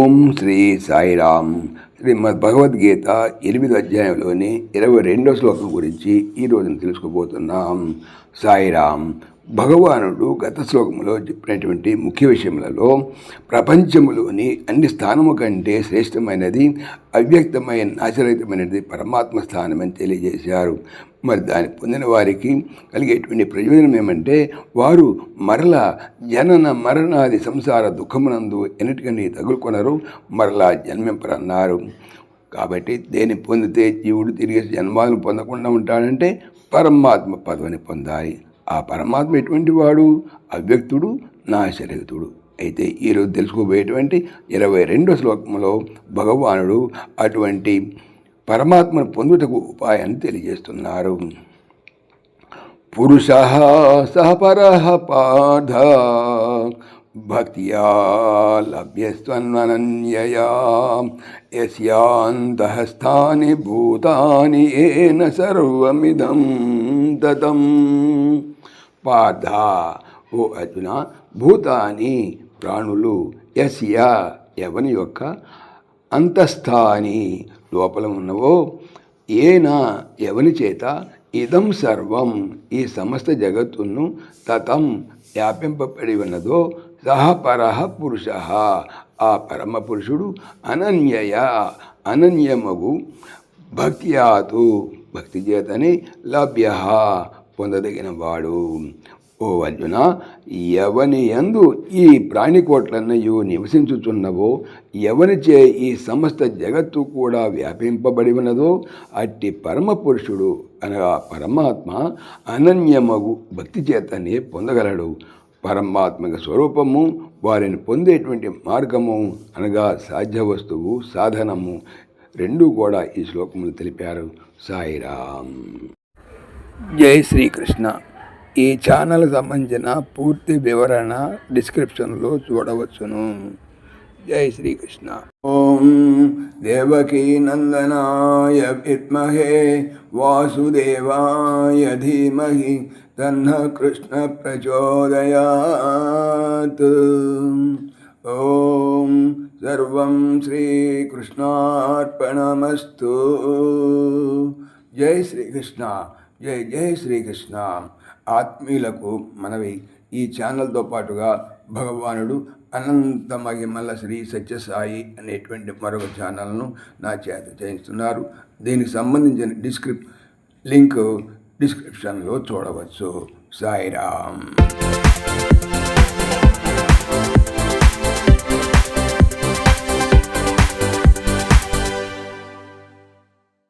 ఓం శ్రీ సాయిరామ్. శ్రీమద్ భగవద్గీత 8వ అధ్యాయంలోని 22వ శ్లోకం గురించి ఈరోజు తెలుసుకోబోతున్నాం. సాయిరామ్. భగవానుడు గత శ్లోకంలో చెప్పినటువంటి ముఖ్య విషయములలో ప్రపంచములోని అన్ని స్థానము కంటే శ్రేష్టమైనది, అవ్యక్తమైన నాశరహితమైనది పరమాత్మ స్థానం అని తెలియజేశారు. మరి దాన్ని పొందిన వారికి కలిగేటువంటి ప్రయోజనం ఏమంటే వారు మరలా జనన మరణాది సంసార దుఃఖమునందు ఎన్నిటికని తగులుకొనరు, మరలా జన్మింపరన్నారు. కాబట్టి దేన్ని పొందితే జీవుడు తిరిగి జన్మాలను పొందకుండా ఉంటాడంటే పరమాత్మ పదవిని పొందాలి. ఆ పరమాత్మ ఎటువంటి వాడు? అవ్యక్తుడు, నాశరహితుడు. అయితే ఈరోజు తెలుసుకోబోయేటువంటి 22వ శ్లోకంలో భగవానుడు అటువంటి పరమాత్మను పొందుటకు ఉపాయాన్ని తెలియజేస్తున్నారు. పురుషః సహ పరః పార్థ భక్త్యా లభ్యస్త్వనన్యయా యస్యాంతఃస్థాని భూతాని ఏన సర్వమిదం తతం. పార్థ, ఓ అర్జున, భూతాని ప్రాణులు, యస్య ఎవని యొక్క, అంతస్థాని లోపల ఉన్నవో, ఏన ఎవని చేత, ఇదం సర్వం ఈ సమస్త జగత్తును, తతం వ్యాపింపబడి ఉన్నదో, సహ పరః పురుషః ఆ పరమ పురుషుడు, అనన్యయ అనన్యమగు, భక్త్యాతు భక్తి చేతని, లభ్య పొందదగిన వాడు. ఓ అర్జున, ఎవని యందు ఈ ప్రాణికోట్లన్నయు నివసించుచున్నవో, ఎవనిచే ఈ సమస్త జగత్తు కూడా వ్యాపింపబడి ఉన్నదో, అట్టి పరమ పురుషుడు అనగా పరమాత్మ అనన్యమగు భక్తి చేతనే పొందగలడు. పరమాత్మక స్వరూపము, వారిని పొందేటువంటి మార్గము అనగా సాధ్య వస్తువు, సాధనము రెండూ కూడా ఈ శ్లోకములు తెలిపారు. సాయిరామ్. జై శ్రీకృష్ణ. ఈ ఛానల్ సంబంధించిన పూర్తి వివరణ డిస్క్రిప్షన్లో చూడవచ్చును. జై శ్రీకృష్ణ. ఓం దేవకీ నందనాయ విద్మహే వాసుదేవాయ ధీమహి తన్నః కృష్ణ ప్రచోదయాత్. ఓం సర్వం శ్రీకృష్ణార్పణమస్తు. జై శ్రీకృష్ణ. జై జై శ్రీకృష్ణ. ఆత్మీయులకు మనవి, ఈ ఛానల్తో పాటుగా భగవానుడు అనంత మహిమల శ్రీ సత్యసాయి అనేటువంటి మరొక ఛానల్ను నా చేత చేయిస్తున్నారు. దీనికి సంబంధించిన లింక్ డిస్క్రిప్షన్లో చూడవచ్చు. సాయిరామ్.